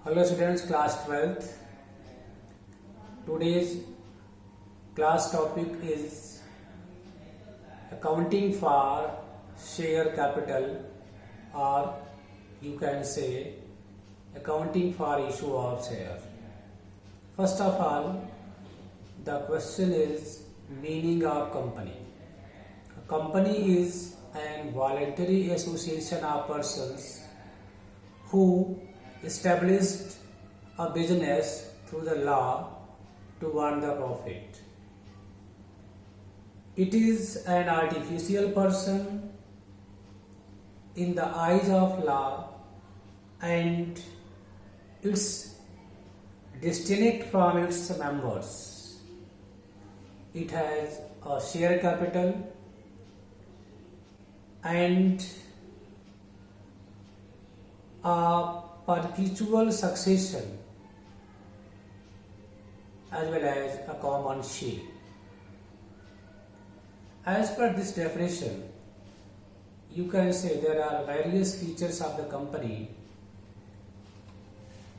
Hello students, class 12th. Today's class topic is accounting for share capital, or you can say accounting for issue of share. First of all, the question is meaning of company. A company is an voluntary association of persons who established a business through the law to earn the profit. It is an artificial person in the eyes of law, and it's distinct from its members. It has a share capital and a perpetual succession as well as a common share. As per this definition, you can say there are various features of the company.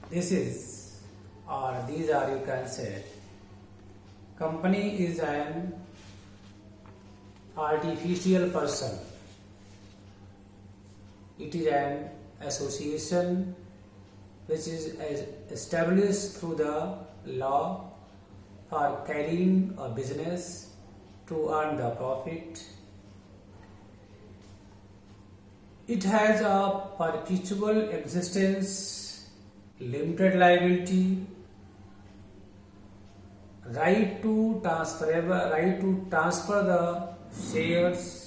These are, you can say, company is an artificial person. It is an association which is established through the law for carrying a business to earn the profit. It has a perpetual existence, limited liability, right to transfer the shares.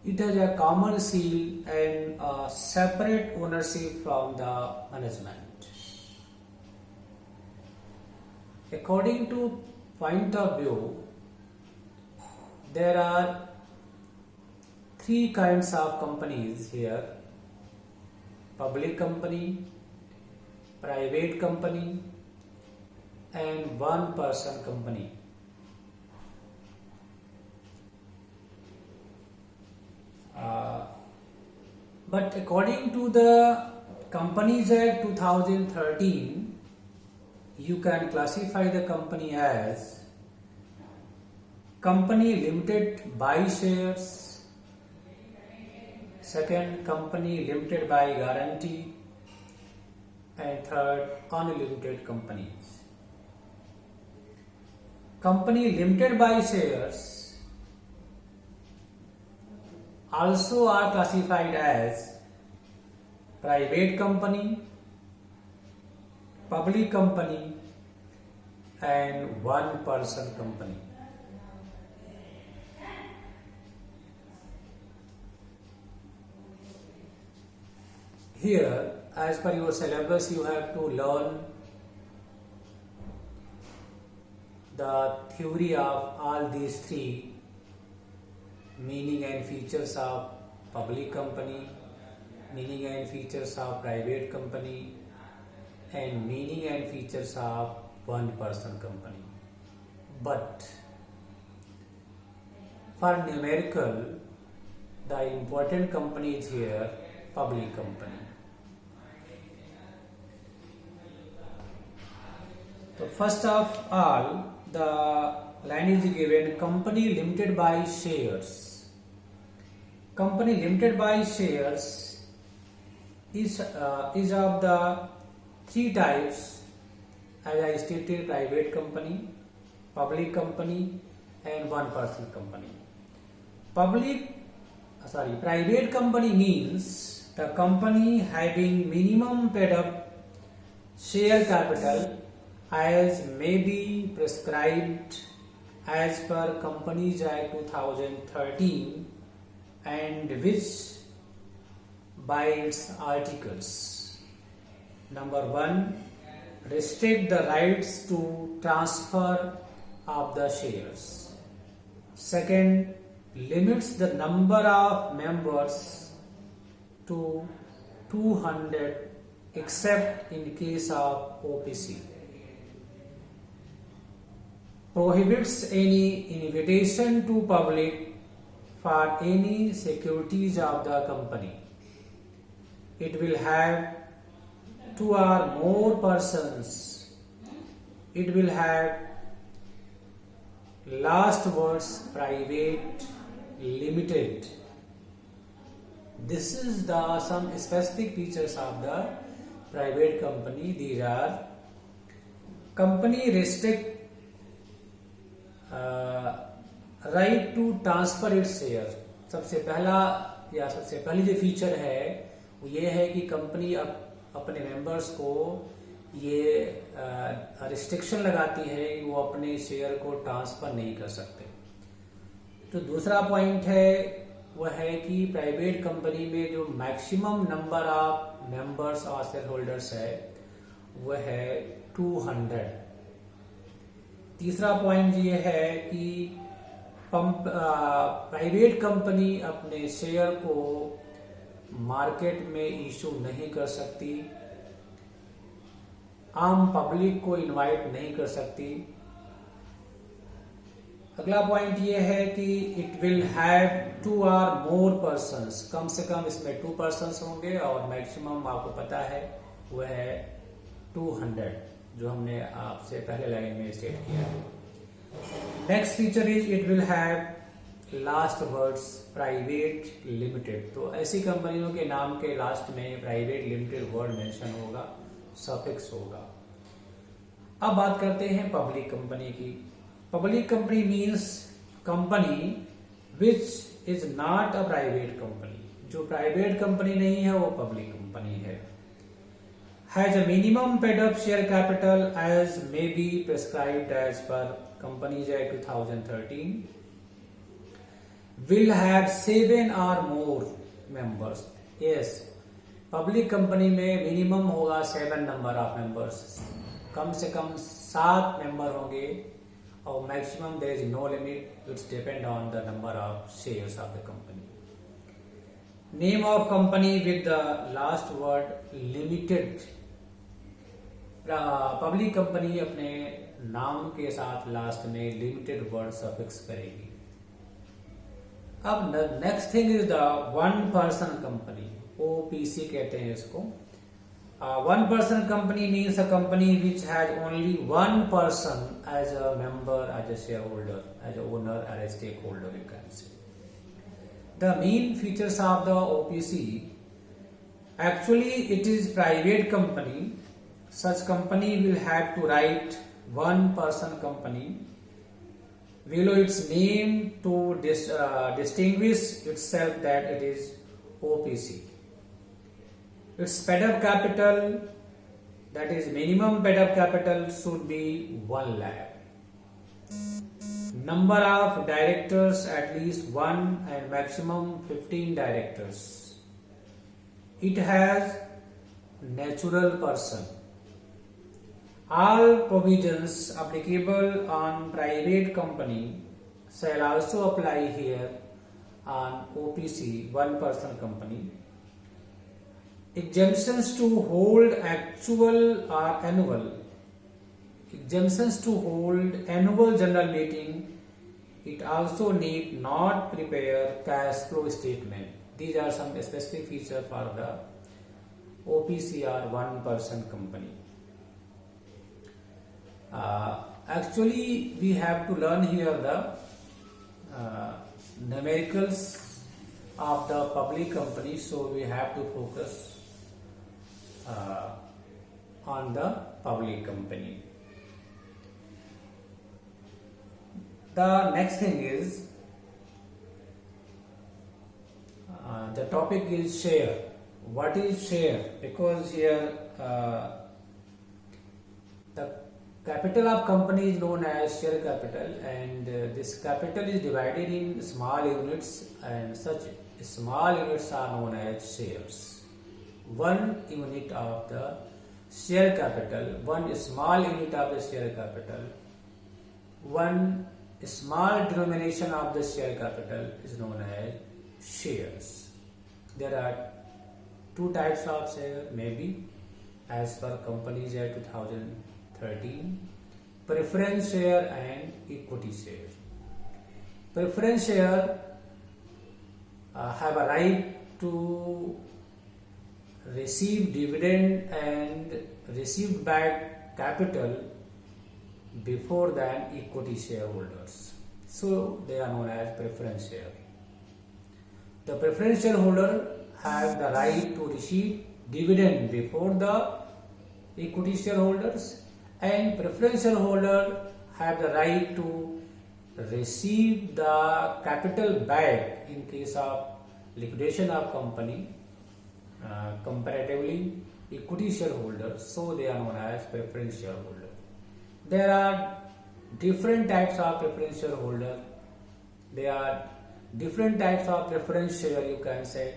It has a common seal and a separate ownership from the management. According to point of view, there are three kinds of companies here: public company, private company, and one person company. But according to the Companies Act 2013, you can classify the company as company limited by shares, second company limited by guarantee, and third unlimited companies. Company limited by shares also are classified as private company, public company, and one person company. Here, as per your syllabus, you have to learn the theory of all these three: meaning and features of public company, meaning and features of private company, and meaning and features of one person company. But for numerical, the important company is here public company. So first of all, the line is given: company limited by shares. Company limited by shares is of the three types, as I stated: private company, public company, and one person company. Private company means the company having minimum paid up share capital as may be prescribed as per Companies Act 2013 and which by its articles: number 1, restrict the rights to transfer of the shares; second, limits the number of members to 200 except in case of OPC; prohibits any invitation to public for any securities of the company. It will have two or more persons, it will have last words private limited. This is the some specific features of the private company. These are: company restrict right to transfer its share. सबसे पहला या सबसे पहली जो feature है वो ये है कि कंपनी अपने मेंबर्स को ये रिस्ट्रिक्शन लगाती है कि वो अपने शेयर को ट्रांसफर नहीं कर सकते। तो दूसरा पॉइंट है वह है कि प्राइवेट कंपनी में जो मैक्सिमम नंबर ऑफ मेंबर्स और शेयर होल्डर्स है वह है 200। तीसरा पॉइंट ये है कि प्राइवेट कंपनी अपने शेयर को मार्केट में इशू नहीं कर सकती, आम पब्लिक को इनवाइट नहीं कर सकती। अगला पॉइंट ये है कि it will have 2 or more persons, कम से कम इसमें 2 persons होंगे और मैक्सिमम आपको पता है वह है 200, जो हमने आपसे पहले लाइन में स्टेट किया है। Next feature is it will have last words private limited. तो ऐसी कंपनियों के नाम के लास्ट में प्राइवेट लिमिटेड वर्ड मेंशन होगा, सफिक्स होगा। अब बात करते हैं पब्लिक कंपनी की। Public company means company which is not a private company. जो प्राइवेट कंपनी नहीं है वो पब्लिक कंपनी है। Has a minimum paid up share capital as may be prescribed as per companies act 2013। Will have 7 or more members. Yes, public company में minimum होगा 7 number of members, कम से कम 7 member होंगे और maximum there is no limit, it's depend on the number of shares of the company. Name of company with the last word limited. Public company अपने नाम के साथ last में limited word suffix करेगी। अब next thing is the one person company, OPC कहते हैं इसको। One person company means a company which has only one person as a member, as a share holder, as an owner, as a stake holder you can say. The main features of the OPC, actually it is private company. Such company will have to write one person company below its name to distinguish itself that it is OPC. Its paid up capital, that is minimum paid up capital, should be 1 lakh. Number of directors at least 1 and maximum 15 directors. It has natural person. All provisions applicable on private company shall also apply here on OPC, one person company. Exemptions to hold actual or annual. Exemptions to hold annual general meeting. It also need not prepare cash flow statement. These are some specific features for the OPC or one person company. Actually, we have to learn here the numericals of the public company, so we have to focus on the public company. The next thing is the topic is share. What is share? Because here the capital of company is known as share capital, and this capital is divided in small units, and such small units are known as shares. One unit of the share capital, one small unit of the share capital, one small denomination of the share capital is known as shares. There are 2 types of share, maybe as per Companies Act 2013, preference share and equity share. Preference share have a right to receive dividend and received back capital before than equity shareholders. So they are known as preference share. The preference shareholder have the right to receive dividend before the equity shareholders, and preference shareholder have the right to receive the capital back in case of liquidation of company, comparatively equity shareholders, so they are known as preference shareholder. There are different types of preference shareholder. There are different types of preference share, you can say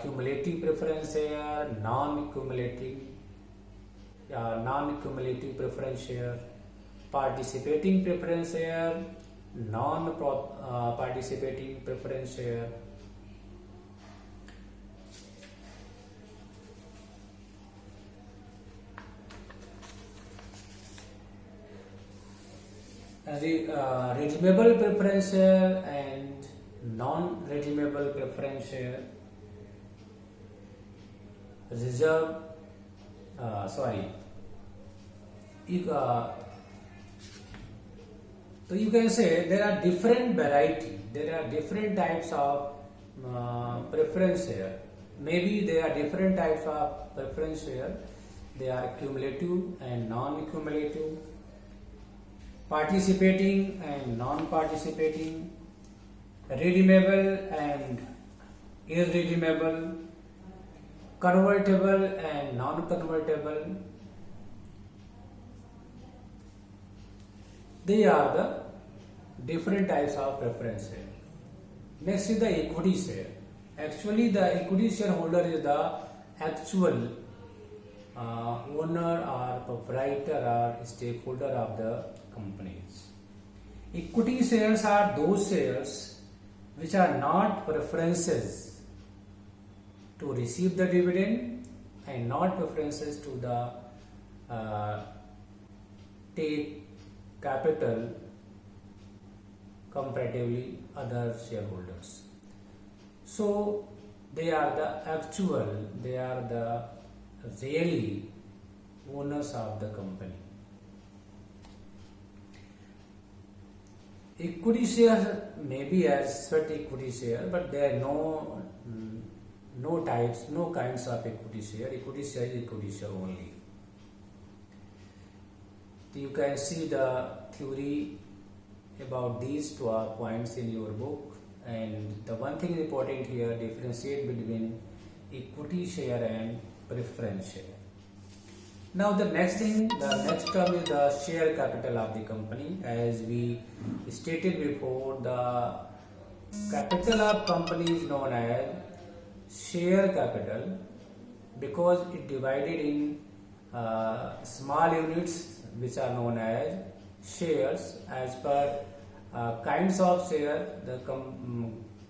cumulative preference share, non-cumulative preference share, participating preference share, non-participating preference share. Redeemable preference share and non-redeemable preference share. Reserve, so you can say there are different variety, there are different types of preference share. Maybe there are different types of preference share. They are cumulative and non-cumulative, participating and non-participating, redeemable and irredeemable, convertible and non-convertible. They are the different types of preference share. Next is the equity share. Actually, the equity shareholder is the actual owner or proprietor or stakeholder of the companies. Equity shares are those shares which are not preferences to receive the dividend and not preferences to the take capital comparatively other shareholders. So they are the actual, they are the really owners of the company. Equity share may be as sweat equity share, but there are no types, no kinds of equity share. Equity share is equity share only. You can see the theory about these two points in your book, and the one thing important here, differentiate between equity share and preference share. Now the next thing, the next term is the share capital of the company. As we stated before, the capital of company is known as share capital because it divided in small units which are known as shares. As per kinds of share, the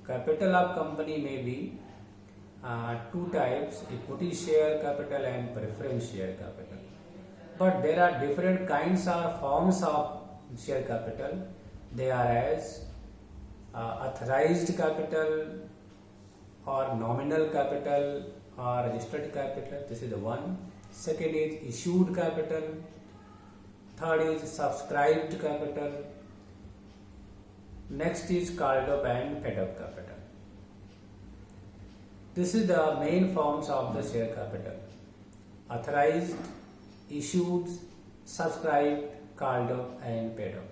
capital of company may be two types, equity share capital and preference share capital. But there are different kinds or forms of share capital. They are as authorized capital or nominal capital or registered capital. This is the one. Second is issued capital. Third is subscribed capital. Next is called up and paid up capital. This is the main forms of the share capital: authorized, issued, subscribe, called up and paid up.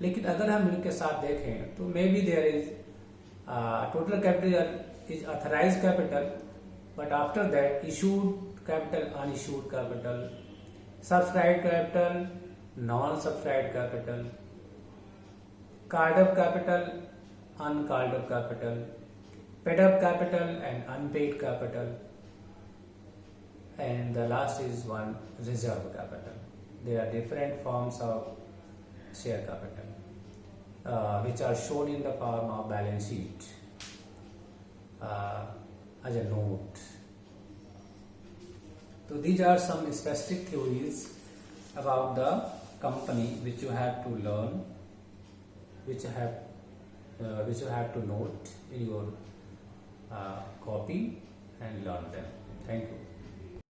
लेकिन अगर हम इनके साथ देखें तो may be there is total capital is authorise capital, but after that issued capital, unissued capital, subscribe capital, non subscribe capital, called up capital, uncalled up capital, paid up capital and unpaid capital, and the last is one reserve capital. There are different forms of share capital which are shown in the form of balance sheet as a note. So these are some specific theories about the company which you have to learn, which you have to note in your copy and learn them. Thank you.